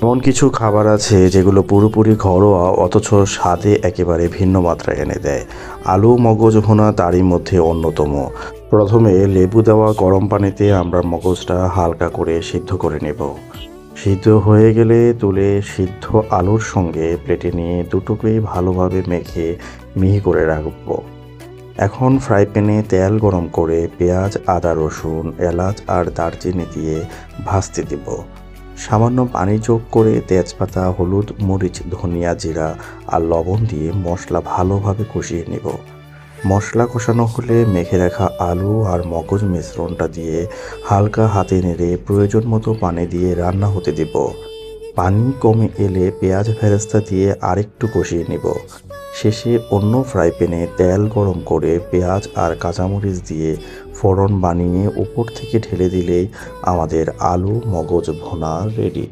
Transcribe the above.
এমন কিছু খাবার আছে যেগুলো পুরোপুরি ঘরোয়া অথচ স্বাদে একেবারে ভিন্ন মাত্রা এনে দেয়। আলু মগজ ভুনা তারই মধ্যে অন্যতম। প্রথমে লেবু দেওয়া গরম পানিতে আমরা মগজটা হালকা করে সিদ্ধ করে নেব। সিদ্ধ হয়ে গেলে তুলে সিদ্ধ আলুর সঙ্গে প্লেটে নিয়ে দুটোকেই ভালোভাবে মেখে মিহি করে রাখব। এখন ফ্রাই প্যানে তেল গরম করে পেঁয়াজ, আদা, রসুন, এলাচ আর দারচিনি দিয়ে ভাজতে দেব। সামান্য পানি যোগ করে তেজপাতা, হলুদ, মরিচ, ধনিয়া, জিরা আর লবণ দিয়ে মশলা ভালোভাবে কষিয়ে নেব। মশলা কষানো হলে মেখে রাখা আলু আর মগজ মিশ্রণটা দিয়ে হালকা হাতে নেড়ে প্রয়োজন মতো পানি দিয়ে রান্না হতে দেব। পানি কমে এলে পেঁয়াজ বেরেস্তা দিয়ে আরেকটু কষিয়ে নেব। শেষে অন্য ফ্রাই প্যানে তেল গরম করে পেঁয়াজ আর কাঁচামরিচ দিয়ে ফোড়ন বানিয়ে উপর থেকে ঢেলে দিলেই আমাদের আলু মগজ ভুনা রেডি।